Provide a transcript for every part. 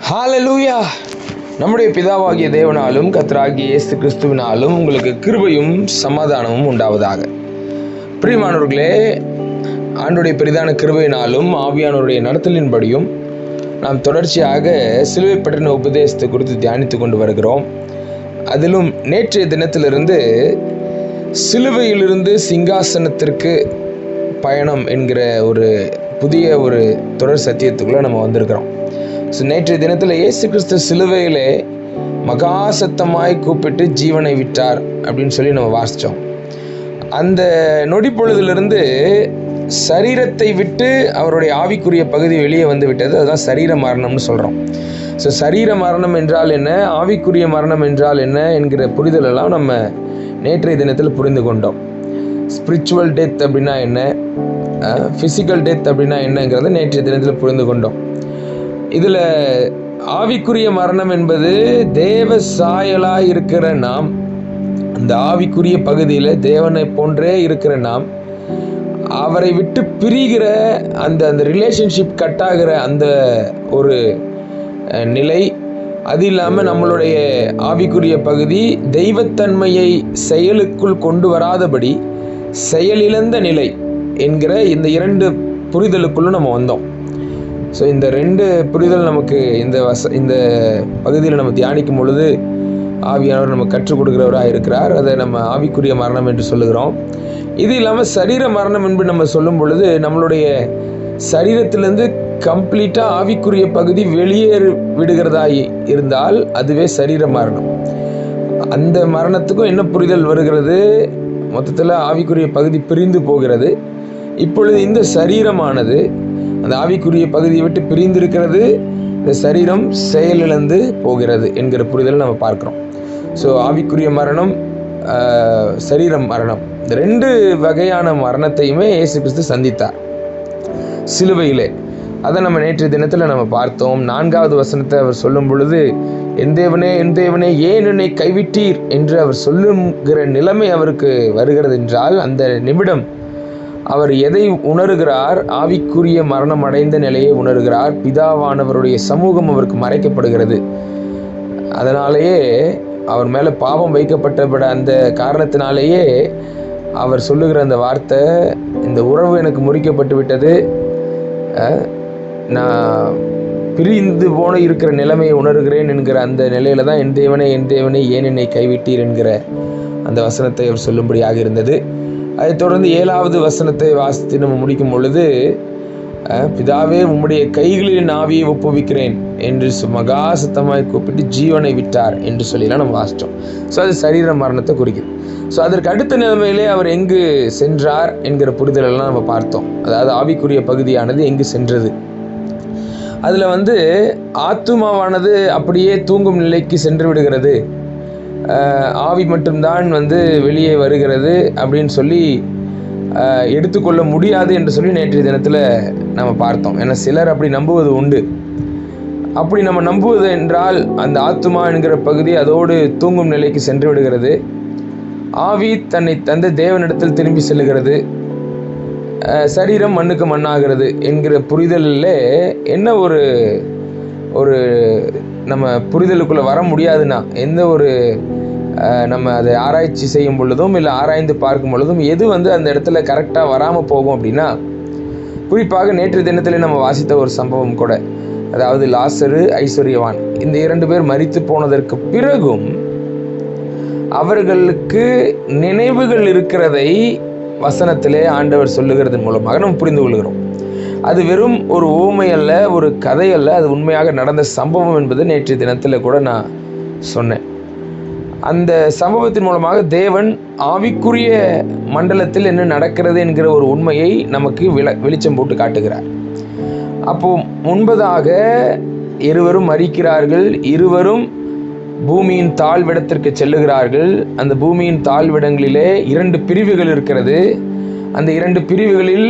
ஹalleluya. நம்முடைய பிதாவாகிய தேவனாலும் கர்த்தராகிய இயேசு கிறிஸ்துவினாலும் உங்களுக்கு கிருபையும் சமாதானமும் உண்டாவதாக. பிரியமானவர்களே, ஆண்டவருடைய பெரிதான கிருபையினாலும் ஆவியானவருடைய நடத்தலின்படியும் நாம் தொடர்ச்சியாக சிலுவை பற்றின உபதேசத்தை குறித்து தியானித்து கொண்டு வருகிறோம். அதிலும் நேற்றைய தினத்திலிருந்து சிலுவையிலிருந்து சிங்காசனத்திற்கு பயணம் என்கிற ஒரு புதிய தொடர் சத்தியத்துக்குள்ளே நம்ம வந்திருக்கிறோம். ஸோ நேற்றைய தினத்தில் இயேசு கிறிஸ்து சிலுவையிலே மகா சத்தமாய் கூப்பிட்டு ஜீவனை விட்டார் அப்படின்னு சொல்லி நம்ம வாசித்தோம். அந்த நொடி பொழுதிலிருந்து சரீரத்தை விட்டு அவருடைய ஆவிக்குரிய பகுதி வெளியே வந்து விட்டது. அதுதான் சரீர மரணம்னு சொல்கிறோம். ஸோ சரீர மரணம் என்றால் என்ன, ஆவிக்குரிய மரணம் என்றால் என்ன என்கிற புரிதலெல்லாம் நம்ம நேற்றைய தினத்தில் புரிந்து கொண்டோம். ஸ்பிரிச்சுவல் டெத் அப்படின்னா என்ன, ஃபிசிக்கல் டெத் அப்படின்னா என்னங்கிறத நேற்றைய தினத்தில் புரிந்து கொண்டோம். இதில் ஆவிக்குரிய மரணம் என்பது தேவ சாயலாக இருக்கிற நாம், அந்த ஆவிக்குரிய பகுதியில் தேவனை போன்றே இருக்கிற நாம் அவரை விட்டு பிரிகிற அந்த ரிலேஷன்ஷிப் கட்டாகிற அந்த ஒரு நிலை. அது இல்லாமல் நம்மளுடைய ஆவிக்குரிய பகுதி தெய்வத்தன்மையை செயலுக்குள் கொண்டு வராதபடி செயலிழந்த நிலை என்கிற இந்த இரண்டு புரிதலுக்குள்ளும் நம்ம வந்தோம். ஸோ இந்த ரெண்டு புரிதல் நமக்கு இந்த பகுதியில் நம்ம தியானிக்கும் பொழுது ஆவியானவர் நம்ம கற்றுக் கொடுக்கிறவராக இருக்கிறார். அதை நம்ம ஆவிக்குரிய மரணம் என்று சொல்லுகிறோம். இது இல்லாமல் சரீர மரணம் என்று நம்ம சொல்லும் பொழுது நம்மளுடைய சரீரத்திலேருந்து கம்ப்ளீட்டாக ஆவிக்குரிய பகுதி வெளியேறி விடுகிறதா இருந்தால் அதுவே சரீர மரணம். அந்த மரணத்துக்கும் என்ன புரிதல் வருகிறது, மொத்தத்தில் ஆவிக்குரிய பகுதி பிரிந்து போகிறது. இப்பொழுது இந்த சரீரமானது அந்த ஆவிக்குரிய பகுதியை விட்டு பிரிந்திருக்கிறது, இந்த சரீரம் செயலிழந்து போகிறது என்கிற புரிதலை நம்ம பார்க்குறோம். ஸோ ஆவிக்குரிய மரணம், சரீரம் மரணம், இந்த ரெண்டு வகையான மரணத்தையுமே இயேசு கிறிஸ்து சந்தித்தார் சிலுவையிலே. அதை நம்ம நேற்றைய தினத்தில் நம்ம பார்த்தோம். 4வது வசனத்தை அவர் சொல்லும் பொழுது, என் தேவனே என் தேவனே ஏன் என்னை கைவிட்டீர் என்று அவர் சொல்லுகிற நிலைமை அவருக்கு வருகிறது என்றால், அந்த நிமிடம் அவர் எதை உணர்கிறார்? ஆவிக்குரிய மரணம் அடைந்த நிலையை உணர்கிறார். பிதாவானவருடைய சமூகம் அவருக்கு மறைக்கப்படுகிறது. அதனாலேயே அவர் மேலே பாவம் வைக்கப்பட்ட அந்த காரணத்தினாலேயே அவர் சொல்லுகிற அந்த வார்த்தை, இந்த உறவு எனக்கு முறிக்கப்பட்டு விட்டது, நான் பிரிந்து போன இருக்கிற நிலைமையை உணர்கிறேன் என்கிற அந்த நிலையில தான் என் தேவனே ஏன் என்னை கைவிட்டீர் என்கிற அந்த வசனத்தை அவர் சொல்லும்படியாக இருந்தது. அதைத் தொடர்ந்து 7வது வசனத்தை வாசித்து நம்ம முடிக்கும் பொழுது, பிதாவே உம்முடைய கைகளில் ஆவியை ஒப்புவிக்கிறேன் என்று மகா சத்தமாய் கூப்பிட்டு ஜீவனை விட்டார் என்று சொல்லிலாம் நம்ம வாசித்தோம். ஸோ அது சரீர மரணத்தை குறிக்குது. ஸோ அதற்கு அடுத்த நிலைமையிலே அவர் எங்கு சென்றார் என்கிற புரிதலெல்லாம் நம்ம பார்த்தோம். அதாவது ஆவிக்குரிய பகுதியானது எங்கு சென்றது, அதில் ஆத்துமாவானது அப்படியே தூங்கும் நிலைக்கு சென்று விடுகிறது, ஆவி மட்டும்தான் வெளியே வருகிறது அப்படின்னு சொல்லி எடுத்துக்கொள்ள முடியாது என்று சொல்லி நேற்றைய தினத்தில் நம்ம பார்த்தோம். ஏன்னா சிலர் அப்படி நம்புவது உண்டு. அப்படி நம்ம நம்புவது என்றால் அந்த ஆத்துமா என்கிற பகுதி அதோடு தூங்கும் நிலைக்கு சென்று விடுகிறது, ஆவி தன்னை தந்த தேவனிடத்தில் திரும்பி செல்லுகிறது, சரீரம் மண்ணுக்கு மண்ணாகிறது என்கிற புரிதலில் என்ன ஒரு நம்ம புரிதலுக்குள்ளே வர முடியாதுன்னா, எந்த நம்ம அதை ஆராய்ச்சி செய்யும் பொழுதும் இல்லை ஆராய்ந்து பார்க்கும் பொழுதும் எது அந்த இடத்துல கரெக்டாக வராமல் போகும் அப்படின்னா, குறிப்பாக நேற்று தினத்தில் நம்ம வாசித்த ஒரு சம்பவம் கூட, அதாவது லாசரு, ஐஸ்வர்யவான், இந்த 2 பேர் மரித்து போனதற்கு பிறகும் அவர்களுக்கு நினைவுகள் இருக்கிறதை வசனத்திலே ஆண்டவர் சொல்லுகிறதன் மூலமாக நம்ம புரிந்து கொள்கிறோம். அது வெறும் ஒரு ஊமை அல்ல, ஒரு கதை அல்ல, அது உண்மையாக நடந்த சம்பவம் என்பது நேற்றைய தினத்தில் கூட நான் சொன்னேன். அந்த சம்பவத்தின் மூலமாக தேவன் ஆவிக்குரிய மண்டலத்தில் என்ன நடக்கிறது என்கிற ஒரு உண்மையை நமக்கு வெளிச்சம் போட்டு காட்டுகிறார். அப்போ முன்பதாக இருவரும் மரிக்கிறார்கள், இருவரும் பூமியின் தாழ்விடத்திற்கு செல்லுகிறார்கள். அந்த பூமியின் தாழ்விடங்களிலே 2 பிரிவுகள் இருக்கிறது. அந்த 2 பிரிவுகளில்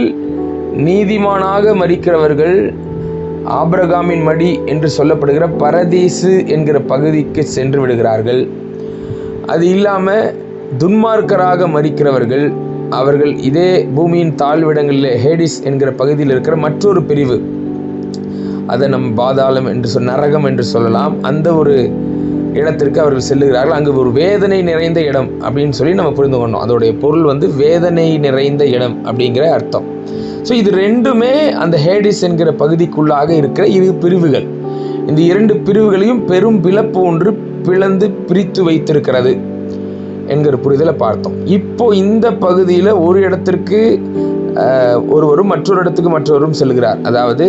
நீதிமானாக மரிக்கிறவர்கள் ஆபிரகாமின் மடி என்று சொல்லப்படுகிற பரதீசு என்கிற பகுதிக்கு சென்று விடுகிறார்கள். அது இல்லாமல் துன்மார்க்கராக மரிக்கிறவர்கள் அவர்கள் இதே பூமியின் தாழ்விடங்களில் ஹேடிஸ் என்கிற பகுதியில் இருக்கிற மற்றொரு பிரிவு, அதை நம்ம பாதாளம் என்று நரகம் என்று சொல்லலாம். அந்த ஒரு இடத்திற்கு அவர்கள் செல்லுகிறார்கள். அங்கு ஒரு வேதனை நிறைந்த இடம் அப்படின்னு சொல்லி நம்ம புரிந்து கொண்டோம். அதோடைய பொருள் வந்து வேதனை நிறைந்த இடம் அப்படிங்கிற அர்த்தம். ஸோ இது ரெண்டுமே அந்த ஹேடிஸ் என்கிற பகுதிக்குள்ளாக இருக்கிற இரு பிரிவுகள். இந்த இரண்டு பிரிவுகளையும் பெரும் பிளப்பு ஒன்று பிளந்து பிரித்து வைத்திருக்கிறது என்கிற புரிதலை பார்த்தோம். இப்போ இந்த பகுதியில் ஒரு இடத்திற்கு ஒருவரும் மற்றொரு இடத்துக்கு மற்றவரும் செல்கிறார். அதாவது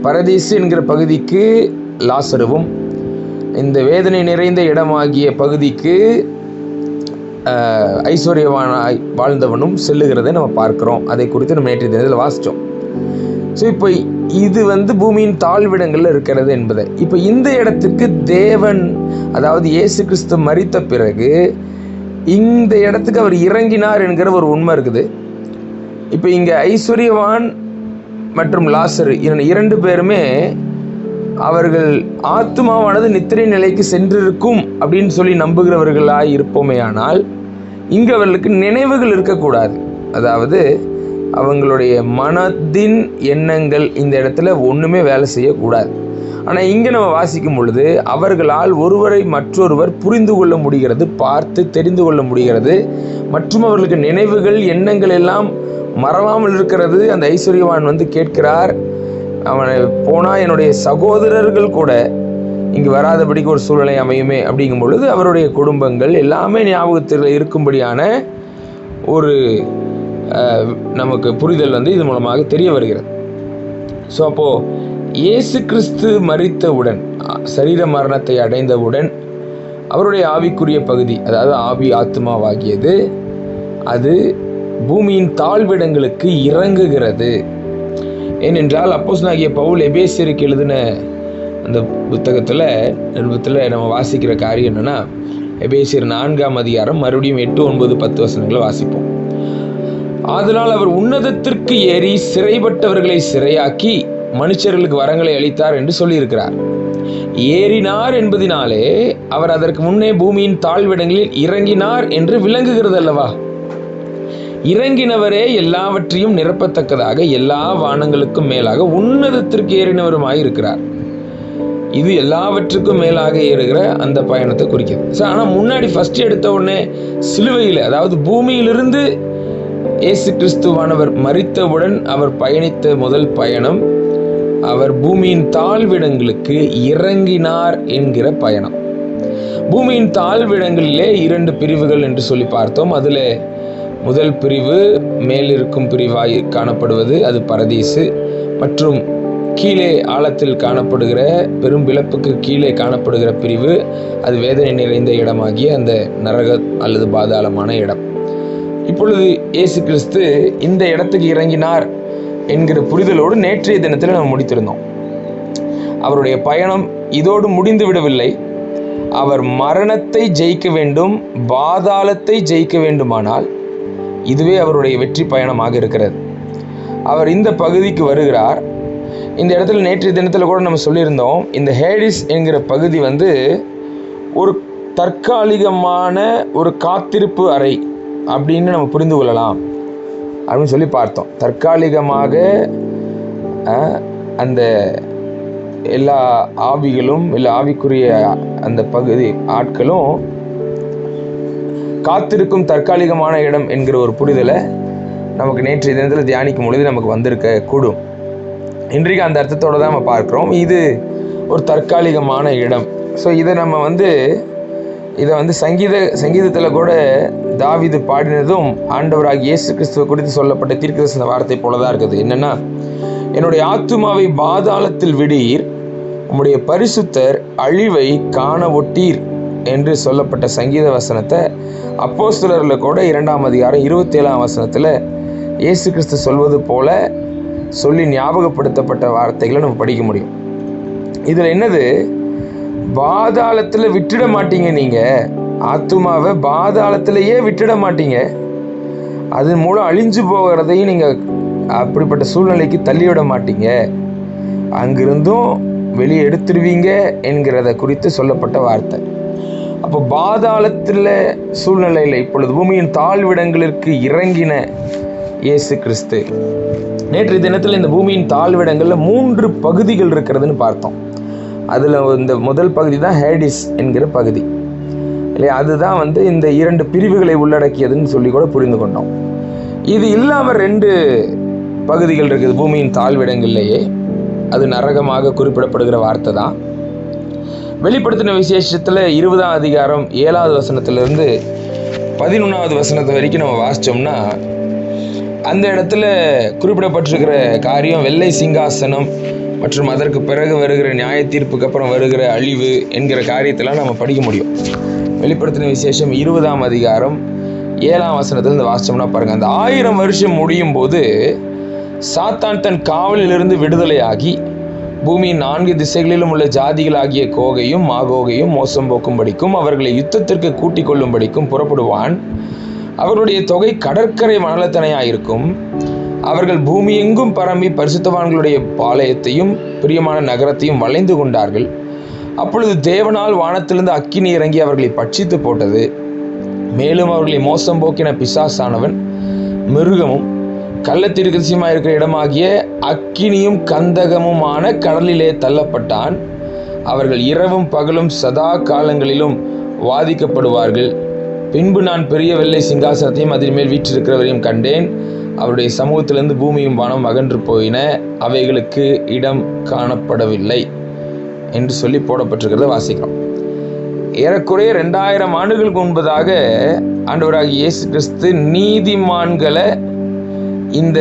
பரதீசு என்கிற பகுதிக்கு லாசருவும், இந்த வேதனை நிறைந்த இடமாகிய பகுதிக்கு ஐஸ்வர்யவானாய் வாழ்ந்தவனும் செல்லுகிறதை நம்ம பார்க்கிறோம். அதை குறித்து நம்ம நேற்றைய தினத்தில் வாசித்தோம். ஸோ இப்போ இது வந்து பூமியின் தாழ்விடங்களில் இருக்கிறது என்பதை, இப்போ இந்த இடத்துக்கு தேவன், அதாவது இயேசு கிறிஸ்து மரித்த பிறகு இந்த இடத்துக்கு அவர் இறங்கினார் என்கிற ஒரு உண்மை இருக்குது. இப்போ இங்கே ஐஸ்வர்யவான் மற்றும் லாசரு இரண்டு பேருமே அவர்கள் ஆத்மாவானது நித்திரை நிலைக்கு சென்றிருக்கும் அப்படின்னு சொல்லி நம்புகிறவர்களாய் இருப்போமே. ஆனால் இங்கு அவர்களுக்கு நினைவுகள் இருக்கக்கூடாது. அதாவது அவங்களுடைய மனதின் எண்ணங்கள் இந்த இடத்துல ஒன்றுமே வேலை செய்யக்கூடாது. ஆனால் இங்கே நம்ம வாசிக்கும் பொழுது அவர்களால் ஒருவரை மற்றொருவர் புரிந்து கொள்ள முடிகிறது, பார்த்து தெரிந்து கொள்ள முடிகிறது. மற்றும் அவர்களுக்கு நினைவுகள் எண்ணங்கள் எல்லாம் மறவாமல் இருக்கிறது. அந்த ஐஸ்வர்யவான் வந்து கேட்கிறார், அவனை போனால் என்னுடைய சகோதரர்கள் கூட இங்கு வராதபடிக்கு ஒரு சூழ்நிலை அமையுமே அப்படிங்கும் பொழுது அவருடைய குடும்பங்கள் எல்லாமே ஞாபகத்தில் இருக்கும்படியான ஒரு நமக்கு புரிதல் வந்து இது மூலமாக தெரிய வருகிறது. ஸோ அப்போது இயேசு கிறிஸ்து மரித்தவுடன், சரீர மரணத்தை அடைந்தவுடன் அவருடைய ஆவிக்குரிய பகுதி, அதாவது ஆவி ஆத்மாவாகியது, அது பூமியின் தாழ்விடங்களுக்கு இறங்குகிறது. ஏனென்றால் அப்போஸ்தலனாகிய பவுல் எபேசியருக்கு எழுதின அந்த புத்தகத்தில் நம்ம வாசிக்கிற காரியம் என்னென்னா, எபேசியர் 4ஆம் அதிகாரம் மறுபடியும் 8, 9, 10 வசனங்களை வாசிப்போம். அதனால் அவர் உன்னதத்திற்கு ஏறி சிறைப்பட்டவர்களை சிறையாக்கி மனுஷர்களுக்கு வரங்களை அளித்தார் என்று சொல்லியிருக்கிறார். ஏறினார் என்பதினாலே அவர் அதற்கு முன்னே பூமியின் தாழ்விடங்களில் இறங்கினார் என்று விளங்குகிறது அல்லவா? இறங்கினவரே எல்லாவற்றையும் நிரப்பத்தக்கதாக எல்லா வானங்களுக்கும் மேலாக உன்னதத்திற்கு ஏறினவருமாய் இருக்கிறார். இது எல்லாவற்றுக்கும் மேலாக ஏறுகிற அந்த பயணத்தை குறிக்கிறது. ஆனால் முன்னாடி ஃபர்ஸ்ட் எடுத்த உடனே சிலுவையில், அதாவது பூமியிலிருந்து இயேசு கிறிஸ்துவானவர் மரித்தவுடன் அவர் பயணித்த முதல் பயணம், அவர் பூமியின் தாழ்விடங்களுக்கு இறங்கினார் என்கிற பயணம். பூமியின் தாழ்விடங்களிலே 2 பிரிவுகள் என்று சொல்லி பார்த்தோம். அதில் முதல் பிரிவு மேலிருக்கும் பிரிவாய் காணப்படுவது, அது பரதீசு. மற்றும் கீழே ஆழத்தில் காணப்படுகிற, பெரும் பிளப்புக்கு கீழே காணப்படுகிற பிரிவு, அது வேதனை நிறைந்த இடமாகிய அந்த நரக அல்லது பாதாளமான இடம். இப்பொழுது இயேசு கிறிஸ்து இந்த இடத்துக்கு இறங்கினார் என்கிற புரிதலோடு நேற்றைய தினத்தில் நம்ம முடித்திருந்தோம். அவருடைய பயணம் இதோடு முடிந்து விடவில்லை. அவர் மரணத்தை ஜெயிக்க வேண்டும், பாதாளத்தை ஜெயிக்க வேண்டுமானால் இதுவே அவருடைய வெற்றி பயணமாக இருக்கிறது. அவர் இந்த பகுதிக்கு வருகிறார். இந்த இடத்துல நேற்றைய தினத்தில் கூட நம்ம சொல்லியிருந்தோம், இந்த ஹேடிஸ் என்கிற பகுதி வந்து ஒரு தற்காலிகமான ஒரு காத்திருப்பு அறை அப்படின்னு நம்ம புரிந்து கொள்ளலாம் அப்படின்னு சொல்லி பார்த்தோம். தற்காலிகமாக அந்த எல்லா ஆவிகளும், எல்லா ஆவிக்குரிய அந்த பகுதி ஆட்களும் காத்திருக்கும் தற்காலிகமான இடம் என்கிற ஒரு புரிதலை நமக்கு நேற்றைய தினத்தில் தியானிக்கும் பொழுது நமக்கு வந்திருக்க கூடும். இன்றைக்கு அந்த அர்த்தத்தோடு தான் நம்ம பார்க்குறோம். இது ஒரு தற்காலிகமான இடம். ஸோ இதை சங்கீதத்தில் கூட தாவீது பாடினதும் ஆண்டவராகிய இயேசு கிறிஸ்துவை குறித்து சொல்லப்பட்ட தீர்க்கதரிசன வார்த்தை போல தான் இருக்குது. என்னென்னா, என்னுடைய ஆத்துமாவை பாதாளத்தில் விடீர், உம்முடைய பரிசுத்தர் அழிவை காண ஒட்டீர் என்று சொல்லப்பட்ட சங்கீத வசனத்தை அப்போஸ்தலரில் கூட 2ஆம் அதிகாரம் 27ஆம் வசனத்தில் இயேசு கிறிஸ்து சொல்வது போல சொல்லி ஞாபகப்படுத்தப்பட்ட வார்த்தைகளை நம்ம படிக்க முடியும். இதில் என்னது, பாதாளத்தில் விட்டுட மாட்டீங்க. நீங்கள் ஆத்துமாவை பாதாளத்திலேயே விட்டுட மாட்டீங்க. அதன் மூலம் அழிஞ்சு போகிறதையும் நீங்கள் அப்படிப்பட்ட சூழ்நிலைக்கு தள்ளிவிட மாட்டீங்க. அங்கிருந்தும் வெளியே எடுத்துருவீங்க என்கிறத குறித்து சொல்லப்பட்ட வார்த்தை. அப்போ பாதாளத்தில் சூழ்நிலையில் இப்பொழுது பூமியின் தாழ்விடங்களுக்கு இறங்கின இயேசு கிறிஸ்து. நேற்றைய தினத்தில் இந்த பூமியின் தாழ்விடங்களில் 3 பகுதிகள் இருக்கிறதுன்னு பார்த்தோம். அதில் இந்த முதல் பகுதி தான் ஹேடிஸ் என்கிற பகுதி இல்லையா? அதுதான் இந்த 2 பிரிவுகளை உள்ளடக்கியதுன்னு சொல்லி கூட புரிந்து கொண்டோம். இது இல்லாமல் 2 பகுதிகள் இருக்குது பூமியின் தாழ்விடங்கள்லேயே. அது நரகமாக குறிப்பிடப்படுகிற வார்த்தை தான். வெளிப்படுத்தின விசேஷத்தில் 20ஆம் அதிகாரம் 7வது வசனத்திலிருந்து 11வது வசனத்தை வரைக்கும் நம்ம வாசித்தோம்னா, அந்த இடத்துல குறிப்பிடப்பட்டிருக்கிற காரியம் வெள்ளை சிங்காசனம் மற்றும் அதற்கு பிறகு வருகிற நியாய தீர்ப்புக்கு அப்புறம் வருகிற அழிவு என்கிற காரியத்தெல்லாம் நம்ம படிக்க முடியும். வெளிப்படுத்தின விசேஷம் 20ஆம் அதிகாரம் 7ஆம் வசனத்திலிருந்து வாசித்தோம்னா பாருங்கள், அந்த 1000 வருஷம் முடியும் போது சாத்தான் தன் காவலிலிருந்து விடுதலையாகி பூமியின் 4 திசைகளிலும் உள்ள ஜாதிகளாகிய கோகையும் மாகோகையும் மோசம் போக்கும்படிக்கும் அவர்களை யுத்தத்திற்கு கூட்டிக் கொள்ளும்படிக்கும் புறப்படுவான். அவர்களுடைய தொகை கடற்கரை மணலத்தனையாயிருக்கும். அவர்கள் பூமி எங்கும் பரம்பி பரிசுத்தவான்களுடைய பாளையத்தையும் பிரியமான நகரத்தையும் வளைந்து கொண்டார்கள். அப்பொழுது தேவனால் வானத்திலிருந்து அக்கினி இறங்கி அவர்களை பட்சித்து போட்டது. மேலும் அவர்களை மோசம் போக்கின பிசாசானவன் மிருகமும் கள்ளத்தீர்க்கதரிசியுமாய் இருக்கிற இடமாகிய அக்கினியும் கந்தகமுமான கடலிலே தள்ளப்பட்டான். அவர்கள் இரவும் பகலும் சதா காலங்களிலும் வாதிக்கப்படுவார்கள். பின்பு நான் பெரிய வெள்ளை சிங்காசனத்தையும் அதில் மேல் வீற்றிருக்கிறவரையும் கண்டேன். அவருடைய சமூகத்திலிருந்து பூமியும் வானம் அகன்று போயின, அவைகளுக்கு இடம் காணப்படவில்லை என்று சொல்லி போடப்பட்டிருக்கிறத வாசிக்கிறோம். ஏறக்குறைய 2000 ஆண்டுகளுக்கு முன்பதாக ஆண்டவராகிய இயேசு கிறிஸ்து நீதிமான்களை இந்த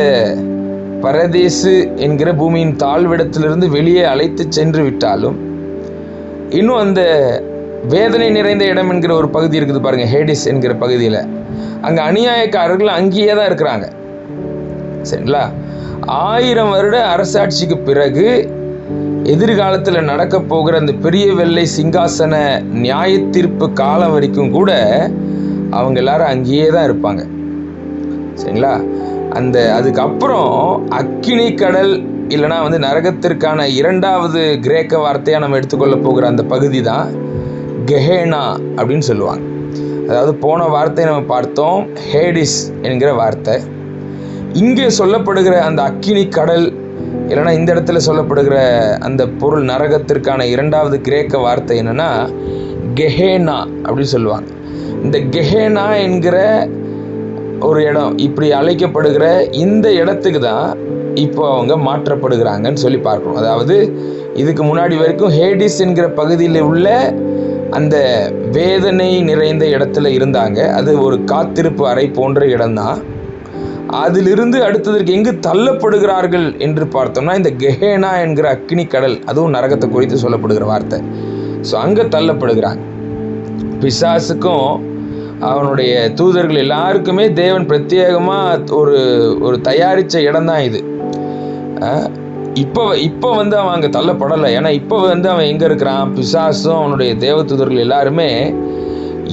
பரதேசு என்கிற பூமியின் தாழ்விடத்திலிருந்து வெளியே அழைத்து சென்று விட்டாலும், இன்னும் அந்த வேதனை நிறைந்த இடம் என்கிற ஒரு பகுதி இருக்குது பாருங்க, ஹேடிஸ் என்கிற பகுதியில். அங்கே அநியாயக்காரர்கள் அங்கேயே தான் இருக்கிறாங்க. சரிங்களா? 1000 வருட அரசாட்சிக்கு பிறகு எதிர்காலத்தில் நடக்க போகிற அந்த பெரிய வெள்ளை சிங்காசன நியாய தீர்ப்பு காலம் வரைக்கும் கூட அவங்க எல்லாரும் அங்கேயே தான் இருப்பாங்க. சரிங்களா? அதுக்கப்புறம் அக்கினி கடல் இல்லைனா நரகத்திற்கான 2வது கிரேக்க வார்த்தையாக நம்ம எடுத்துக்கொள்ள போகிற அந்த பகுதி தான் கெஹேனா அப்படின்னு சொல்லுவாங்க. அதாவது போன வார்த்தையை நம்ம பார்த்தோம், ஹேடிஸ் என்கிற வார்த்தை. இங்கே சொல்லப்படுகிற அந்த அக்கினி கடல் இல்லைனா இந்த இடத்துல சொல்லப்படுகிற அந்த பொருள் நரகத்திற்கான 2வது கிரேக்க வார்த்தை என்னன்னா கெஹேனா அப்படின்னு சொல்லுவாங்க. இந்த கெஹேனா என்கிற ஒரு இடம், இப்படி அழைக்கப்படுகிற இந்த இடத்துக்கு தான் இப்போ அவங்க மாற்றப்படுகிறாங்கன்னு சொல்லி பார்க்கணும். அதாவது இதுக்கு முன்னாடி வரைக்கும் ஹேடிஸ் என்கிற பகுதியில் உள்ள அந்த வேதனை நிறைந்த இடத்துல இருந்தாங்க. அது ஒரு காத்திருப்பு அறை போன்ற இடம்தான். அதிலிருந்து அடுத்ததற்கு எங்கு தள்ளப்படுகிறார்கள் என்று பார்த்தோம்னா இந்த கெஹேனா என்கிற அக்கினி கடல், அதுவும் நரகத்தை குறித்து சொல்லப்படுகிற வார்த்தை. ஸோ அங்கே தள்ளப்படுகிறாங்க. பிசாசுக்கும் அவனுடைய தூதர்கள் எல்லாருக்குமே தேவன் பிரத்யேகமாக ஒரு தயாரித்த இடம் தான் இது. இப்போ அவன் அங்கே தள்ளப்படலை. ஏன்னா இப்போ அவன் எங்கே இருக்கிறான்? பிசாசும் அவனுடைய தேவ தூதர்கள் எல்லாருமே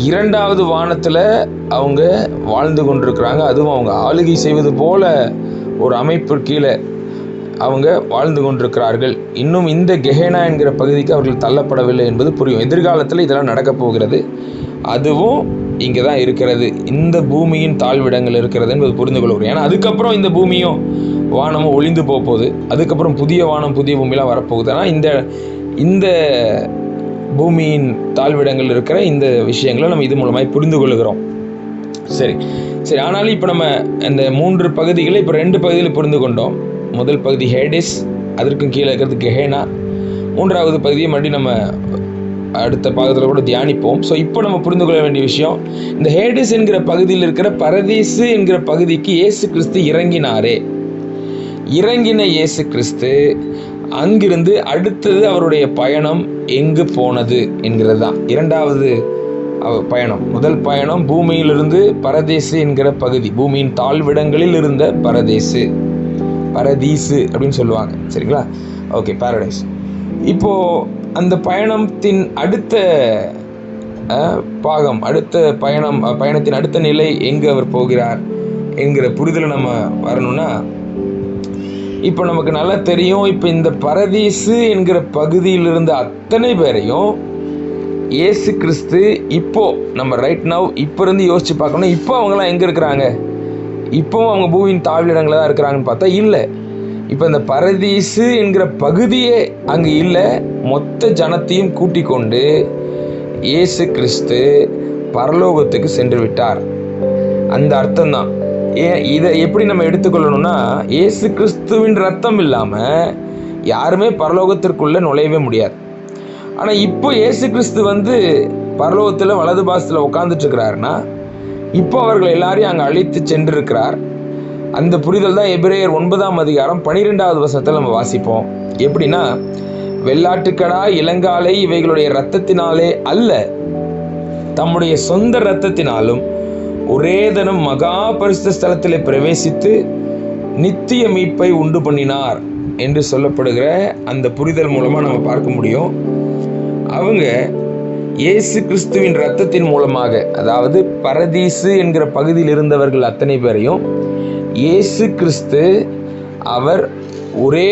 2வது வானத்தில் அவங்க வாழ்ந்து கொண்டிருக்கிறாங்க. அதுவும் அவங்க ஆளுகை செய்வது போல ஒரு அமைப்பு கீழே அவங்க வாழ்ந்து கொண்டிருக்கிறார்கள். இன்னும் இந்த கெஹேனா என்கிற பகுதிக்கு அவர்கள் தள்ளப்படவில்லை என்பது புரியும். எதிர்காலத்தில் இதெல்லாம் நடக்கப் போகிறது. அதுவும் இங்கே தான் இருக்கிறது, இந்த பூமியின் தாழ்விடங்கள் இருக்கிறது என்பது புரிந்து கொள்கிறோம். ஏன்னா அதுக்கப்புறம் இந்த பூமியும் வானமும் ஒளிந்து போகுது. அதுக்கப்புறம் புதிய வானம் புதிய பூமியெலாம் வரப்போகுது. ஆனால் இந்த பூமியின் தாழ்விடங்கள் இருக்கிற இந்த விஷயங்களை நம்ம இது மூலமாக புரிந்து கொள்கிறோம். சரி. ஆனாலும் இப்போ நம்ம இந்த 3 பகுதிகளை இப்போ 2 பகுதியில் புரிந்து கொண்டோம். முதல் பகுதி ஹேடிஸ், அதற்கும் கீழே இருக்கிறது கெஹேனா. 3வது பகுதியை மறுபடியும் நம்ம அடுத்த பாகத்தில் கூட தியானிப்போம். ஸோ இப்போ நம்ம புரிந்து கொள்ள வேண்டிய விஷயம், இந்த ஹேடிஸ் என்கிற பகுதியில் இருக்கிற பரதீசு என்கிற பகுதிக்கு இயேசு கிறிஸ்து இறங்கினாரே. இறங்கின இயேசு கிறிஸ்து அங்கிருந்து அடுத்தது அவருடைய பயணம் எங்கு போனது என்கிறது தான் 2வது பயணம். முதல் பயணம் பூமியிலிருந்து பரதேசு என்கிற பகுதி, பூமியின் தாழ்விடங்களில் இருந்த பரதீசு அப்படின்னு சொல்லுவாங்க. சரிங்களா? Okay, Paradise. இப்போ அந்த பயணத்தின் அடுத்த பாகம், அடுத்த பயணத்தின் அடுத்த நிலை எங்கு அவர் போகிறார் என்கிற புரிதலை நம்ம வரணும்னா, இப்போ நமக்கு நல்லா தெரியும், இப்போ இந்த பரதீசு என்கிற பகுதியில் இருந்த அத்தனை பேரையும் இயேசு கிறிஸ்து இப்போ நம்ம ரைட் நவ் இப்போ இருந்து யோசிச்சு பார்க்கணும். இப்போ அவங்களாம் எங்கே இருக்கிறாங்க? இப்பவும் அவங்க பூமியின் தாழ்விடங்களில் தான் இருக்கிறாங்கன்னு பார்த்தா இல்லை. இப்போ இந்த பரதீசு என்கிற பகுதியே அங்கே இல்லை. மொத்த ஜனத்தையும் கூட்டிக் கொண்டு இயேசு கிறிஸ்து பரலோகத்துக்கு சென்று விட்டார். அந்த அர்த்தம் தான். இதை எப்படி நம்ம எடுத்துக்கொள்ளணும்னா, இயேசு கிறிஸ்துவின் ரத்தம் இல்லாமல் யாருமே பரலோகத்திற்குள்ளே நுழையவே முடியாது. ஆனால் இப்போ இயேசு கிறிஸ்து பரலோகத்தில் வலது பாசத்தில் உட்காந்துட்டு இருக்கிறாருன்னா, இப்போ அவர்கள் எல்லாரையும் அங்கே அழைத்து சென்று இருக்கிறார். அந்த புரிதல் தான் எபிரேயர் 9ஆம் அதிகாரம் 12வது வசனத்தில் நம்ம வாசிப்போம். எப்படின்னா, வெள்ளாட்டுக்கடா இளங்காலை இவைகளுடைய இரத்தத்தினாலே அல்ல, தம்முடைய சொந்த இரத்தத்தினாலும் ஒரே தனம் மகா பரிசுத்த ஸ்தலத்திலே பிரவேசித்து நித்திய மீட்பை உண்டு பண்ணினார் என்று சொல்லப்படுகிற அந்த புரிதல் மூலமாக நம்ம பார்க்க முடியும். அவங்க இயேசு கிறிஸ்துவின் இரத்தத்தின் மூலமாக, அதாவது பரதீசு என்கிற பகுதியில் இருந்தவர்கள் அத்தனை பேரையும் இயேசு கிறிஸ்து அவர் ஒரே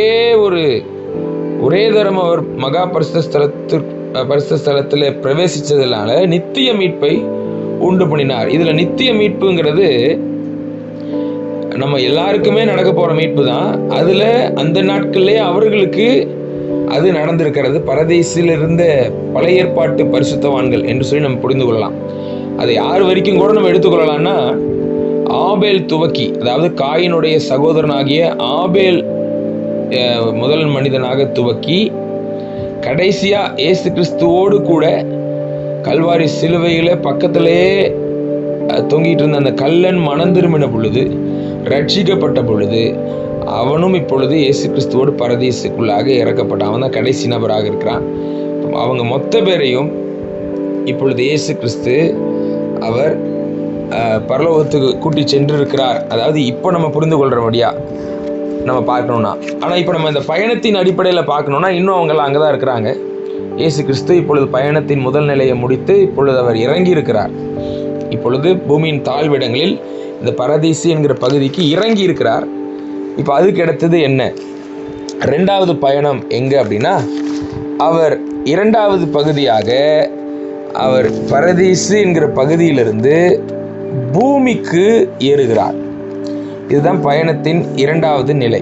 தரம் அவர் மகா பரிசுத்த ஸ்தலத்தில் பிரவேசித்ததுனால நித்திய மீட்பை உண்டு பண்ணினார். இதுல நித்திய மீட்புங்கிறது நம்ம எல்லாருக்குமே நடக்க போற மீட்பு தான். அதுல அந்த நாட்களிலே அவர்களுக்கு அது நடந்திருக்கிறது. பரதீசில் இருந்த பழைய ஏற்பாட்டு பரிசுத்தவான்கள் என்று சொல்லி நம்ம புரிந்து கொள்ளலாம். அதை யார் வரைக்கும் கூட நம்ம எடுத்துக்கொள்ளலாம்னா, ஆபேல் துவக்கி, அதாவது காயினுடைய சகோதரனாகிய ஆபேல் முதல் மனிதனாக துவக்கி கடைசியா இயேசு கிறிஸ்துவோடு கூட கல்வாரி சிலுவையில பக்கத்திலேயே தொங்கிட்டு இருந்த அந்த கல்லன் மனம் திரும்பின பொழுது, ரட்சிக்கப்பட்ட பொழுது, அவனும் இப்பொழுது இயேசு கிறிஸ்துவோடு பரதீசுக்குள்ளாக இறக்கப்பட்டான். அவன் தான் கடைசி நபராக இருக்கிறான். அவங்க மொத்த பேரையும் இப்பொழுது இயேசு கிறிஸ்து அவர் பரலோகத்துக்கு கூட்டி சென்று இருக்கிறார். அதாவது இப்போ நம்ம புரிந்து கொள்றபடியா நம்ம பார்க்கணும்னா, ஆனால் இப்போ நம்ம இந்த பயணத்தின் அடிப்படையில் பார்க்கணும்னா இன்னும் அவங்கெல்லாம் அங்கே தான் இருக்கிறாங்க. இயேசு கிறிஸ்து இப்பொழுது பயணத்தின் முதல் நிலையை முடித்து இப்பொழுது அவர் இறங்கி இருக்கிறார். இப்பொழுது பூமியின் தாழ்விடங்களில் இந்த பரதீசு என்கிற பகுதிக்கு இறங்கி இருக்கிறார். இப்போ அதுக்கு அடுத்தது என்ன? 2வது பயணம் எங்க அப்படின்னா, அவர் 2வது பகுதியாக அவர் பரதீசு என்கிற பகுதியிலிருந்து பூமிக்கு ஏறுகிறார். இதுதான் பயணத்தின் 2வது நிலை.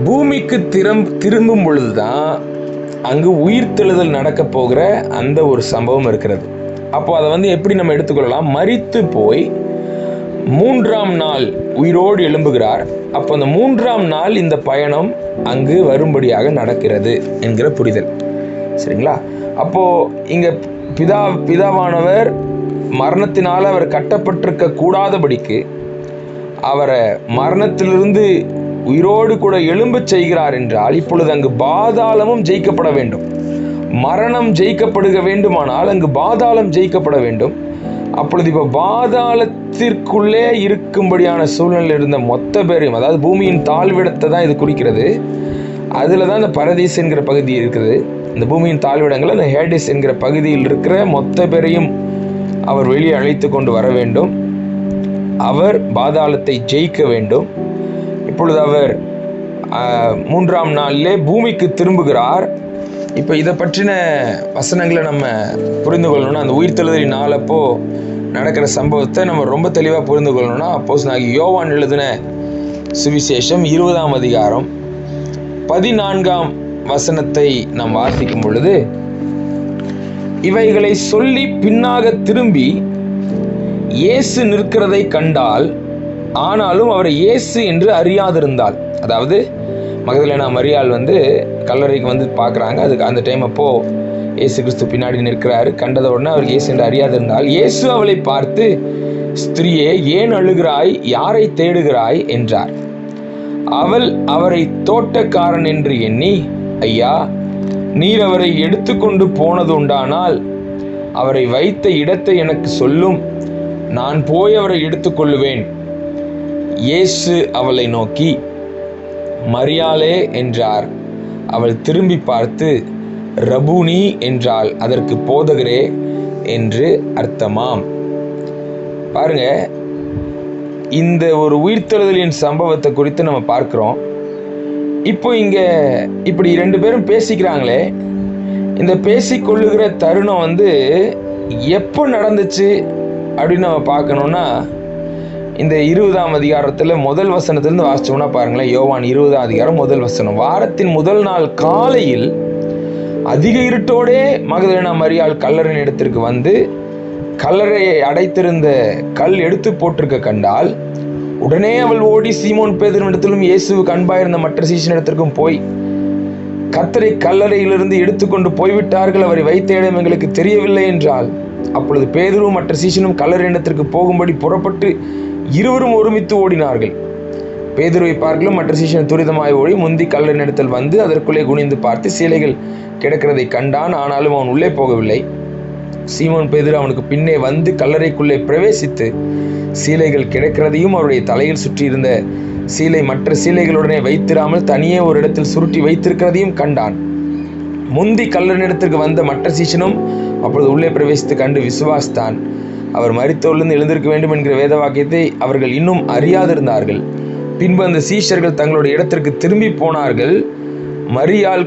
பூமிக்கு திரும்பும் பொழுதுதான் அங்கு உயிர்த்தெழுதல் நடக்க போகிற அந்த ஒரு சம்பவம் இருக்கிறது. அப்போ அதை எப்படி நம்ம எடுத்துக்கொள்ளலாம்? மரித்து போய் 3ஆம் நாள் உயிரோடு எழும்புகிறார். அப்போ அந்த 3ஆம் நாள் இந்த பயணம் அங்கு வரும்படியாக நடக்கிறது என்கிற புரிதல். சரிங்களா? அப்போ இங்க பிதாவானவர் மரணத்தினால அவர் கட்டப்பட்டிருக்க கூடாதபடிக்கு அவரை மரணத்திலிருந்து உயிரோடு கூட எழும்பச் செய்கிறார் என்றால், இப்பொழுது அங்கு பாதாளமும் ஜெயிக்கப்பட வேண்டும். மரணம் ஜெயிக்கப்படுக வேண்டுமானால் அங்கு பாதாளம் ஜெயிக்கப்பட வேண்டும். அப்பொழுது இப்போ பாதாளத்திற்குள்ளே இருக்கும்படியான சூழ்நிலையில் இருந்த மொத்த பேரையும், அதாவது பூமியின் தாழ்விடத்தை தான் இது குறிக்கிறது. அதில் தான் இந்த பரதீஸ் என்கிற பகுதி இருக்குது. இந்த பூமியின் தாழ்விடங்கள் அந்த ஹேடிஸ் என்கிற பகுதியில் இருக்கிற மொத்த பேரையும் அவர் வெளியே அழைத்து கொண்டு வர வேண்டும். அவர் பாதாளத்தை ஜெயிக்க வேண்டும். இப்பொழுது அவர் 3ஆம் நாளிலே பூமிக்கு திரும்புகிறார். இப்போ இதை பற்றின வசனங்களை நம்ம புரிந்து கொள்ளணும்னா, அந்த உயிர்த்தெழுதலின் நாளப்போ நடக்கிற சம்பவத்தை நம்ம ரொம்ப தெளிவாக புரிந்து கொள்ளணும்னா, அப்போஸ்தலனாகிய யோவான் எழுதின சுவிசேஷம் 20ஆம் அதிகாரம் 14ஆம் வசனத்தை நாம் வாசிக்கும் பொழுது, இவைகளை சொல்லி பின்னாக திரும்பி இயேசு நிற்கிறதை கண்டால், ஆனாலும் அவரை இயேசு என்று அறியாதிருந்தாள். அதாவது மகதலேனா மரியாள் கல்லறைக்கு பார்க்குறாங்க. அதுக்கு அந்த டைம் அப்போ இயேசு கிறிஸ்து பின்னாடி நிற்கிறாரு. கண்டத உடனே அவருக்கு இயேசு என்று அறியாதிருந்தால், இயேசு அவளை பார்த்து, ஸ்திரியே, ஏன் அழுகிறாய்? யாரை தேடுகிறாய் என்றார். அவள் அவரை தோட்டக்காரன் என்று எண்ணி, ஐயா, நீர் அவரை எடுத்துக்கொண்டு போனது உண்டானால் அவரை வைத்த இடத்தை எனக்கு சொல்லும், நான் போய் அவரை எடுத்துக்கொள்ளுவேன். இயேசு அவளை நோக்கி, மரியாளே என்றார். அவள் திரும்பி பார்த்து, ரபூனி என்றாள். அதற்கு போதகரே என்று அர்த்தமாம். பாருங்க, இந்த ஒரு உயிர்த்தெழுதலின் சம்பவத்தை குறித்து நம்ம பார்க்கிறோம். இப்போ இங்க இப்படி 2 பேரும் பேசிக்கிறாங்களே, இந்த பேசிக்கொள்ளுகிற தருணம் எப்போ நடந்துச்சு அப்படின்னு நம்ம பார்க்கணும்னா, இந்த 20ஆம் அதிகாரத்தில் முதல் வசனத்திலிருந்து வாசிச்சோம்னா பாருங்களேன். யோவான் 20ஆம் அதிகாரம் முதல் வசனம். வாரத்தின் முதல் நாள் காலையில் அதிக இருட்டோடே மகதலேனா மரியாள் கல்லறையின் இடத்திற்கு வந்து கல்லறையை அடைத்திருந்த கல் எடுத்து போட்டிருக்க கண்டால், உடனே அவள் ஓடி சீமோன் பேதுருவினிடத்திலும் இயேசுவுக்கு அன்பாயிருந்த மற்ற சீஷனிடத்திற்கும் போய், கர்த்தரை கல்லறையிலிருந்து எடுத்துக்கொண்டு போய்விட்டார்கள், அவரை வைத்த இடம் எங்களுக்கு தெரியவில்லை என்றாள். அப்பொழுது பேதுருவும் மற்ற சீஷனும் கல்லறையிடத்திற்கு போகும்படி புறப்பட்டு இருவரும் ஒருமித்து ஓடினார்கள். பேதுருவை பார்க்கலும் மற்ற சீஷன் துரிதமாய் ஓடி முந்தி கல்லறையிடத்தில் வந்து அதற்குள்ளே குனிந்து பார்த்து சீலைகள் கிடக்கிறதை கண்டான். ஆனாலும் அவன் உள்ளே போகவில்லை. சீமோன் பேதுரு அவனுக்கு பின்னே வந்து கல்லறைக்குள்ளே பிரவேசித்து சீலைகள் கிடக்கிறதையும் அவருடைய தலையில் சுற்றியிருந்த சீலை மற்ற சீலைகளுடனே வைத்திராமல் தனியே ஒரு இடத்தில் சுருட்டி வைத்திருக்கிறதையும் கண்டான். முந்தி கல்லறையிடத்திற்கு வந்த மற்ற சீஷனும் அப்பொழுது உள்ளே பிரவேசித்து கண்டு விசுவாசித்தான். அவர் மரித்தோரிலிருந்து எழுந்திருக்க வேண்டும் என்கிற வேத வாக்கியத்தை அவர்கள் இன்னும் அறியாதிருந்தார்கள். பின்பு அந்த சீஷர்கள் தங்களுடைய இடத்திற்கு திரும்பி போனார்கள். மரியாள்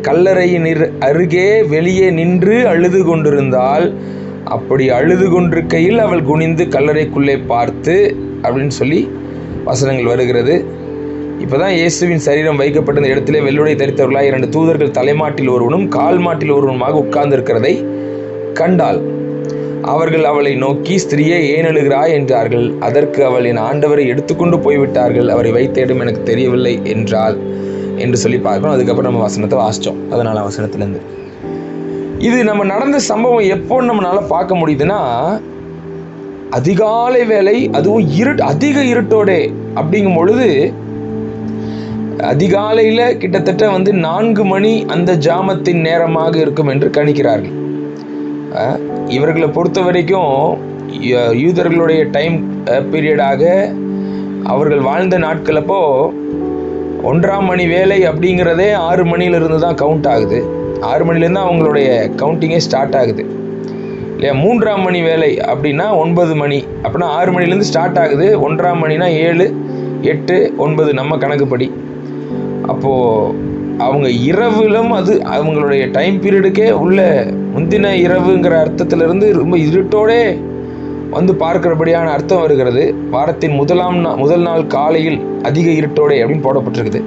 கல்லறையின் அருகே வெளியே நின்று அழுது கொண்டிருந்தாள். அப்படி அழுது கொண்டிருக்கையில் அவள் குனிந்து கல்லறைக்குள்ளே பார்த்து அப்படின்னு சொல்லி வசனங்கள் வருகிறது. இப்போதான் இயேசுவின் சரீரம் வைக்கப்பட்ட இடத்திலே வெள்ளுடை தரித்தவர்களாய் 2 தூதர்கள் தலைமாட்டில் ஒருவனும் கால் மாட்டில் ஒருவனுமாக உட்கார்ந்து இருக்கிறதை கண்டாள். அவர்கள் அவளை நோக்கி, ஸ்திரியே ஏன் அழுகிறாய் என்றார்கள். அதற்கு அவள், என் ஆண்டவரை எடுத்துக்கொண்டு போய்விட்டார்கள், அவரை வைத்த இடம் எனக்கு தெரியவில்லை என்றாள் என்று சொல்லி பார்க்கணும். அதுக்கப்புறம் நம்ம வசனத்தை வாசித்தோம் 14ஆம் வசனத்திலேருந்து. இது நம்ம நடந்த சம்பவம் எப்போ நம்மளால பார்க்க முடியுதுன்னா, அதிகாலை வேலை, அதுவும் அதிக இருட்டோடே. அப்படிங்கும் பொழுது அதிகாலையில் கிட்டத்தட்ட 4 மணி அந்த ஜாமத்தின் நேரமாக இருக்கும் என்று கணிக்கிறார்கள். இவர்களை பொறுத்த வரைக்கும் யூதர்களுடைய டைம் பீரியடாக அவர்கள் வாழ்ந்த நாட்கள் அப்போ 1ஆம் மணி வேலை அப்படிங்கிறதே 6 மணியிலிருந்து தான் கவுண்ட் ஆகுது. 6 மணிலேருந்து அவங்களுடைய கவுண்டிங்கே ஸ்டார்ட் ஆகுது இல்லையா. 3ஆம் மணி வேலை அப்படின்னா 9 மணி, அப்படின்னா 6 மணிலேருந்து ஸ்டார்ட் ஆகுது. 1ஆம் மணினா 7, 8, 9 நம்ம கணக்குப்படி. அப்போது அவங்க இரவிலும் அது அவங்களுடைய டைம் பீரியடுக்கே உள்ள முந்தின இரவுங்கிற அர்த்தத்திலிருந்து ரொம்ப இருட்டோடே வந்து பார்க்கிறபடியான அர்த்தம் வருகிறது. வாரத்தின் முதல் நாள் காலையில் அதிக இருட்டோடே அப்படின்னு போடப்பட்டிருக்குது.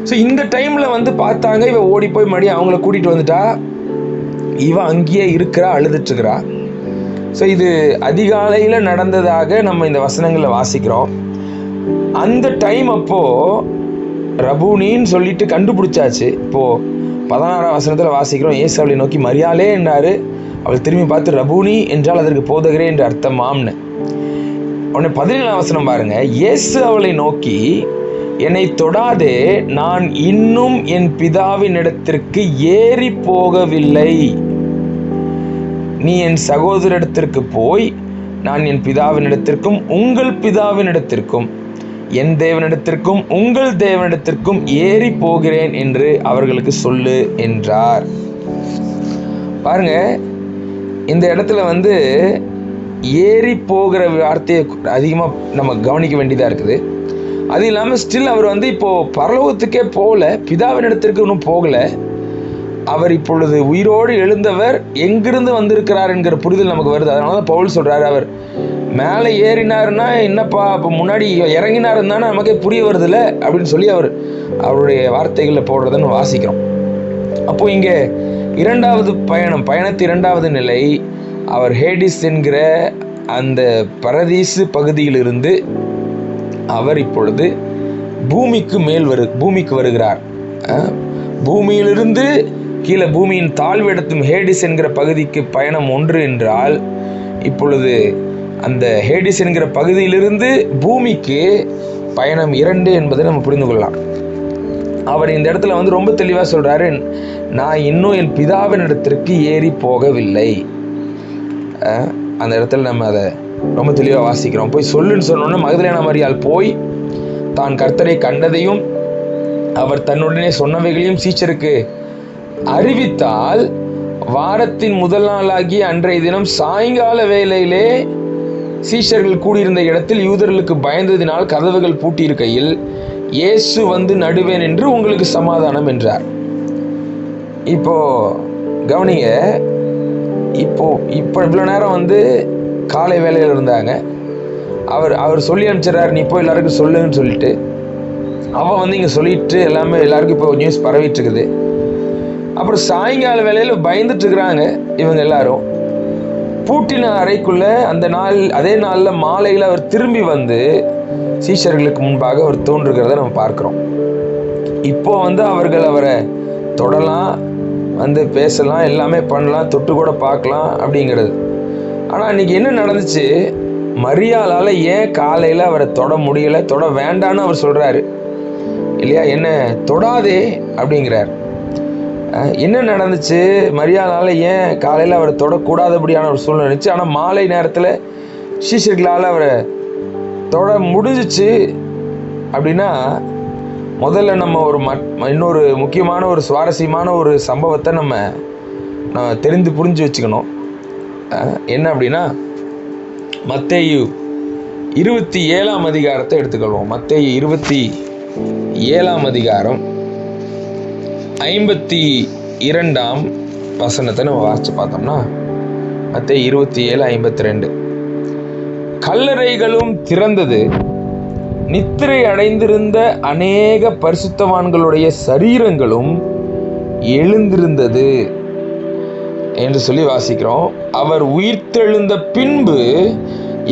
ஸோ இந்த டைமில் வந்து பார்த்தாங்க. இவ ஓடி போய் மறுபடியும் அவங்கள கூட்டிகிட்டு வந்துட்டா. இவ அங்கேயே இருக்கிறா, அழுதுட்டுருக்கிறா. ஸோ இது அதிகாலையில் நடந்ததாக நம்ம இந்த வசனங்களில் வாசிக்கிறோம். அந்த டைம் அப்போது ரபூனின்னு சொல்லிட்டு கண்டுபிடிச்சாச்சு. இப்போது 16ஆம் வசனத்தில் வாசிக்கிறோம், இயேசு அவளை நோக்கி மரியாளே என்றாரு. அவள் திரும்பி பார்த்து ரபூனி என்றால் அதற்கு போதகரே என்று அர்த்தம் ஆம்னு. உடனே 17ஆம் வசனம் பாருங்க. இயேசு அவளை நோக்கி, என்னை தொடாதே, நான் இன்னும் என் பிதாவின் இடத்திற்கு ஏறி போகவில்லை. நீ என் சகோதரிடத்திற்கு போய், நான் என் பிதாவின் இடத்திற்கும் உங்கள் பிதாவின் இடத்திற்கும் என் தேவனிடத்திற்கும் உங்கள் தேவனிடத்திற்கும் ஏறி போகிறேன் என்று அவர்களுக்கு சொல்லு என்றார். பாருங்க, இந்த இடத்துல வந்து ஏறி போகிற வார்த்தையை அதிகமாக நம்ம கவனிக்க வேண்டியதாக இருக்குது. அது இல்லாமல் ஸ்டில் அவர் வந்து இப்போது பரலோகத்துக்கே போகல, பிதாவின் இடத்திற்கு இன்னும் போகலை. அவர் இப்பொழுது உயிரோடு எழுந்தவர் எங்கிருந்து வந்திருக்கிறார் என்கிற புரிதல் நமக்கு வருது. அதனால தான் பவுல் சொல்கிறார், அவர் மேலே ஏறினார்னா என்னப்பா, இப்போ முன்னாடி இறங்கினாருன்னு தானே நமக்கே புரிய வருதில்ல அப்படின்னு சொல்லி அவருடைய வார்த்தைகளில் போடுறதுன்னு வாசிக்கிறோம். அப்போது இங்கே இரண்டாவது பயணத்து 2வது நிலை, அவர் ஹேடிஸ் என்கிற அந்த பரதீசு பகுதியிலிருந்து அவர் இப்பொழுது பூமிக்கு வருகிறார். பூமியிலிருந்து கீழே பூமியின் தாழ்விடத்தும் ஹேடிஸ் என்கிற பகுதிக்கு பயணம் 1 என்றால், இப்பொழுது அந்த ஹேடிஸ் என்கிற பகுதியிலிருந்து பூமிக்கு பயணம் 2 என்பதை நம்ம புரிந்து கொள்ளலாம். அவர் இந்த இடத்துல வந்து ரொம்ப தெளிவாக சொல்கிறாரு, நான் இன்னும் என் பிதாவின் இடத்திற்கு ஏறி போகவில்லை. அந்த இடத்துல நம்ம அதை ரொம்ப தெளிவாக வாசிக்கிறோம். போய் சொல்லுன்னு சொன்னோன்னா மகதலேனா மரியாள் போய் தான் கர்த்தரை கண்டதையும் அவர் தன்னுடனே சொன்னவைகளையும் சீஷருக்கு அறிவித்தால், வாரத்தின் முதல் நாளாகிய அன்றைய தினம் சாயங்கால வேளையிலே சீஷர்கள் கூடியிருந்த இடத்தில் யூதர்களுக்கு பயந்ததினால் கதவுகள் பூட்டியிருக்கையில் இயேசு வந்து நடுவேன் என்று உங்களுக்கு சமாதானம் என்றார். இப்போ கவனிங்க, இப்போ இவ்வளோ நேரம் வந்து காலை வேளையில் இருந்தாங்க. அவர் சொல்லி அனுப்பிச்சிடறாரு, நீ போய் எல்லாருக்கும் சொல்லுன்னு சொல்லிட்டு. அவன் வந்து இங்கே சொல்லிட்டு எல்லாருக்கும் இப்போ நியூஸ் பரவிட்டு இருக்குது. அப்புறம் சாயங்கால வேளையில் பயந்துட்டு இருக்கிறாங்க இவங்க எல்லாரும். பூட்டின அறைக்குள்ள அதே நாளில் மாலையில் அவர் திரும்பி வந்து சீஷர்களுக்கு முன்பாக அவர் தோன்றுகிறத நம்ம பார்க்கிறோம். இப்போ வந்து அவர்கள் அவரை தொடலாம், வந்து பேசலாம், எல்லாமே பண்ணலாம், தொட்டு கூட பார்க்கலாம் அப்படிங்கிறது. ஆனால் இன்னைக்கு என்ன நடந்துச்சு, மரியாளால் ஏன் காலையில் அவரை தொட முடியலை, தொட வேண்டான்னு அவர் சொல்கிறாரு இல்லையா, என்ன தொடாதே அப்படிங்கிறார். என்ன நடந்துச்சு, மரியாளால் ஏன் காலையில் அவரை தொடக்கூடாதபடியான ஒரு சூழ்நிலை இருந்துச்சு. ஆனால் மாலை நேரத்தில் சீஷர்களால் அவரை தொட முடிஞ்சிச்சு அப்படின்னா, முதல்ல நம்ம இன்னொரு முக்கியமான ஒரு சுவாரஸ்யமான ஒரு சம்பவத்தை நம்ம தெரிந்து புரிஞ்சு வச்சுக்கணும். என்ன அப்படின்னா, மத்தேயு 27ஆம் அதிகாரத்தை எடுத்துக்கொள்வோம். மத்தேயு 27ஆம் அதிகாரம் 52ஆம் வசனத்தை நம்ம வாசிச்சு பார்த்தோம்னா, மத்தேயு 27:52, கல்லறைகளும் திறந்தது, நித்திரை அடைந்திருந்த அநேக பரிசுத்தவான்களுடைய சரீரங்களும் எழுந்திருந்தது என்று சொல்லி வாசிக்கிறோம். அவர் உயிர்த்தெழுந்த பின்பு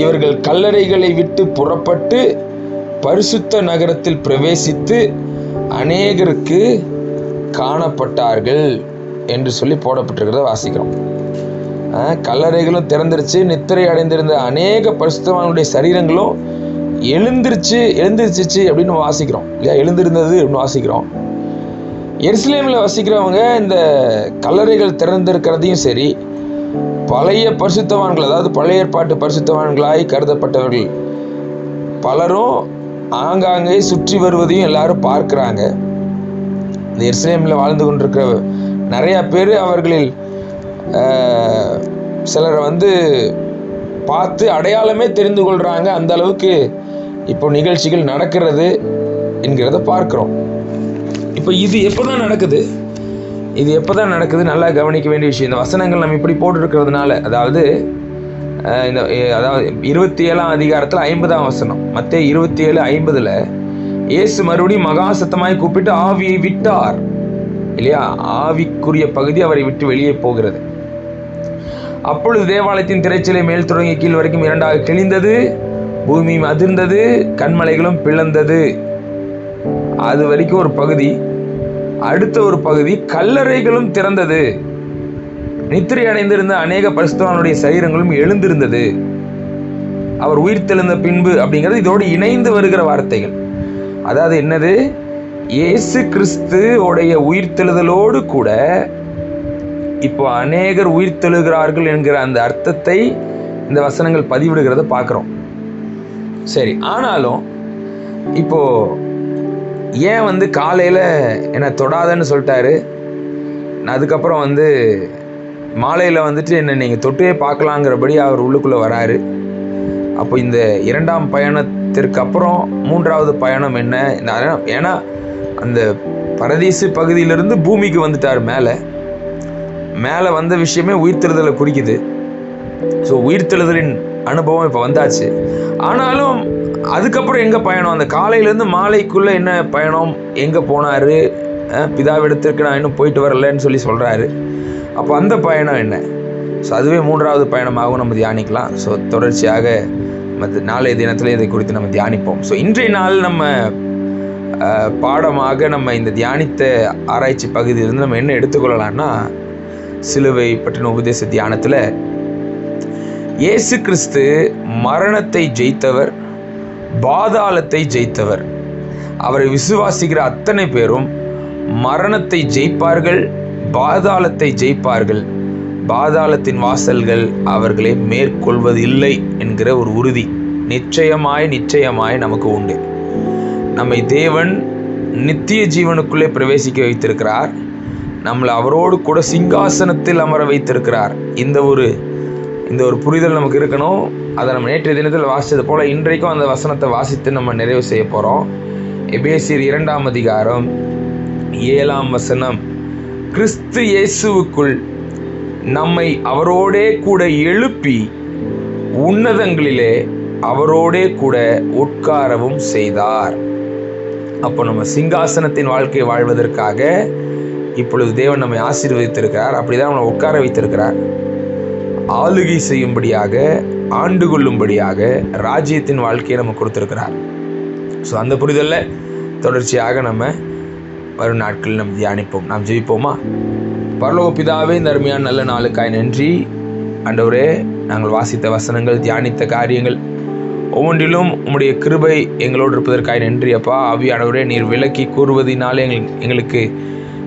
இவர்கள் கல்லறைகளை விட்டு புறப்பட்டு பரிசுத்த நகரத்தில் பிரவேசித்து அநேகருக்கு காணப்பட்டார்கள் என்று சொல்லி போடப்பட்டிருக்கிறத வாசிக்கிறோம். கல்லறைகளும் திறந்துருச்சு, நித்திரை அடைந்திருந்த அநேக பரிசுத்தவான்களுடைய சரீரங்களும் எழுந்திருச்சு அப்படின்னு வாசிக்கிறோம் இல்லையா, எழுந்திருந்தது அப்படின்னு வாசிக்கிறோம். எருசலேமில் வசிக்கிறவங்க இந்த கல்லறைகள் திறந்திருக்கிறதையும் சரி, பழைய பரிசுத்தவான்கள், அதாவது பழைய ஏற்பாட்டு பரிசுத்தவான்களாய் கருதப்பட்டவர்கள் பலரும் ஆங்காங்கே சுற்றி வருவதையும் எல்லாரும் பார்க்கிறாங்க. இந்த எருசலேமில் வாழ்ந்து கொண்டிருக்கிற நிறைய பேர் அவர்களில் சிலரை வந்து பார்த்து அடையாளமே தெரிந்து கொள்றாங்க. அந்த அளவுக்கு இப்போ நிகழ்ச்சிகள் நடக்கிறது என்கிறத பார்க்கிறோம். இப்போ இது எப்போதான் நடக்குது, நல்லா கவனிக்க வேண்டிய விஷயம். இந்த வசனங்கள் நம்ம இப்படி போட்டுருக்கிறதுனால, அதாவது 27ஆம் அதிகாரத்தில் 50ஆம் வசனம், மத்தேயு 27:50 இயேசு மறுபடியும் மகா சத்தமாய் கூப்பிட்டு ஆவியை விட்டார் இல்லையா. ஆவிக்குரிய பகுதி அவரை விட்டு வெளியே போகிறது. அப்பொழுது தேவாலயத்தின் திரைச்சலை மேல் தொடங்கி கீழ் வரைக்கும் இரண்டாக கிழிந்தது, பூமியும் அதிர்ந்தது, கண்மலைகளும் பிளந்தது. அது வரைக்கும் ஒரு பகுதி. அடுத்த ஒரு பகுதி, கல்லறைகளும் திறந்தது, நித்திரை அடைந்திருந்த அநேக பரிசுத்தவான்களுடைய சரீரங்களும் எழுந்திருந்தது, அவர் உயிர்த்தெழுந்த பின்பு அப்படிங்கிறது இதோடு இணைந்து வருகிற வார்த்தைகள். அதாவது என்னது, இயேசு கிறிஸ்து உடைய உயிர்த்தெழுதலோடு கூட இப்போ அநேகர் உயிர்த்தெழுகிறார்கள் என்கிற அந்த அர்த்தத்தை இந்த வசனங்கள் பதிவிடுகிறத பார்க்குறோம். சரி, ஆனாலும் இப்போ ஏன் வந்து காலையில் என்னை தொடாதன்னு சொல்லிட்டாரு, அதுக்கப்புறம் வந்து மாலையில் வந்துட்டு என்னை நீங்கள் தொட்டே பார்க்கலாங்கிறபடி அவர் உள்ளுக்குள்ளே வராரு. அப்போ இந்த இரண்டாம் பயணத்திற்கு அப்புறம் மூன்றாவது பயணம் என்ன? ஏன்னா அந்த பரதீசு பகுதியிலிருந்து பூமிக்கு வந்துட்டார், மேலே வந்த விஷயமே உயிர்த்தெழுதலை குறிக்குது. ஸோ உயிர்த்தெழுதலின் அனுபவம் இப்போ வந்தாச்சு. ஆனாலும் அதுக்கப்புறம் எங்கே பயணம், அந்த காலையிலேருந்து மாலைக்குள்ளே என்ன பயணம், எங்கே போனார், பிதாவிடத்திற்கு நான் இன்னும் போயிட்டு வரலன்னு சொல்கிறாரு. அப்போ அந்த பயணம் என்ன? ஸோ அதுவே மூன்றாவது பயணமாகவும் நம்ம தியானிக்கலாம். ஸோ தொடர்ச்சியாக நாளைய தினத்தில் இதை குறித்து நம்ம தியானிப்போம். ஸோ இன்றைய நாள் நம்ம பாடமாக நம்ம இந்த தியானித்த ஆராய்ச்சி பகுதியிலிருந்து நம்ம என்ன எடுத்துக்கொள்ளலாம்னா, சிலுவை பற்றின உபதேச தியானத்தில் இயேசு கிறிஸ்து மரணத்தை ஜெயித்தவர், பாதாளத்தை ஜெயித்தவர். அவரை விசுவாசிக்கிற அத்தனை பேரும் மரணத்தை ஜெயிப்பார்கள், பாதாளத்தை ஜெயிப்பார்கள். பாதாளத்தின் வாசல்கள் அவர்களை மேற்கொள்வது இல்லை என்கிற ஒரு உறுதி நிச்சயமாய் நமக்கு உண்டு. நம்மை தேவன் நித்திய ஜீவனுக்குள்ளே பிரவேசிக்க வைத்திருக்கிறார். நம்மளை அவரோடு கூட சிங்காசனத்தில் அமர வைத்திருக்கிறார். இந்த ஒரு புரிதல் நமக்கு இருக்கணும். அதை நம்ம நேற்றைய தினத்தில் வாசித்தது போல இன்றைக்கும் அந்த வசனத்தை வாசித்து நம்ம நிறைவு செய்ய போகிறோம். எபேசியர் 2ஆம் அதிகாரம் 7ஆம் வசனம், கிறிஸ்து இயேசுவுக்குள் நம்மை அவரோடே கூட எழுப்பி உன்னதங்களிலே அவரோடே கூட உட்காரவும் செய்தார். அப்போ நம்ம சிங்காசனத்தின் வாழ்க்கையை வாழ்வதற்காக இப்பொழுது தேவன் நம்மை ஆசீர்வதித்திருக்கிறார். அப்படிதான் நம்மளை உட்கார வைத்திருக்கிறார். ஆளுகை செய்யும்படியாக, ஆண்டு கொள்ளும்படியாக ராஜ்யத்தின் வாழ்க்கையை நம்ம கொடுத்திருக்கிறார். ஸோ அந்த புரிதலில் தொடர்ச்சியாக நம்ம வரும் நாட்களில் நம்ம தியானிப்போம். நாம் ஜெபிப்போமா? பரலோக பிதாவே, இந்த அருமையான நல்ல நாளுக்காய் நன்றி. ஆண்டவரே, நாங்கள் வாசித்த வசனங்கள், தியானித்த காரியங்கள் ஒவ்வொன்றிலும் உம்முடைய கிருபை எங்களோடு இருப்பதற்காக நன்றி அப்பா. ஆவியானவரே, நீர் விளக்கி கூறுவதினாலே எங்களுக்கு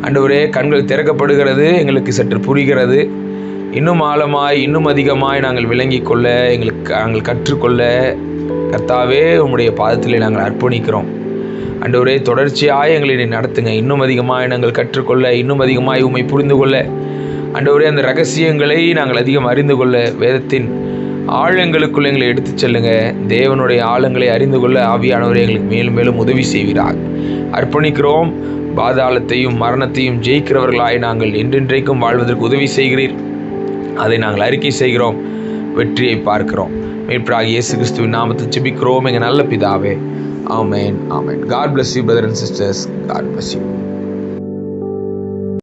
ஆண்டவரே கண்கள் திறக்கப்படுகிறது, எங்களுக்கு சற்று புரிகிறது. இன்னும் ஆழமாய், இன்னும் அதிகமாய் நாங்கள் விளங்கி கொள்ள, நாங்கள் கற்றுக்கொள்ள கர்த்தாவே உம்முடைய பாதத்திலே நாங்கள் அர்ப்பணிக்கிறோம். ஆண்டவரே, தொடர்ச்சியாய் எங்களை நடத்துங்க. இன்னும் அதிகமாய் நாங்கள் கற்றுக்கொள்ள, இன்னும் அதிகமாய் உம்மை புரிந்து கொள்ள, ஆண்டவரே அந்த ரகசியங்களை நாங்கள் அதிகம் அறிந்து கொள்ள, வேதத்தின் ஆழங்களுக்குள்ள எங்களை எடுத்து செல்லுங்க. தேவனுடைய ஆழங்களை அறிந்து கொள்ள ஆவியானவரை எங்களுக்கு மேலும் மேலும் உதவி செய்வீராக. அர்ப்பணிக்கிறோம். பாதாளத்தையும் மரணத்தையும் ஜெயிக்கிறவர்களாய் நாங்கள் என்றென்றைக்கும் வாழ்வதற்கு உதவி செய்கிறீர். அதை நாங்கள் அறிக்கை செய்கிறோம், வெற்றியை பார்க்கிறோம். மீட்பராகிய இயேசு கிறிஸ்துவின் நாமத்தில் ஜெபிக்கிறோம் எங்கள் நல்ல பிதாவே. ஆமென், ஆமென். God bless you, brothers and sisters. God bless you.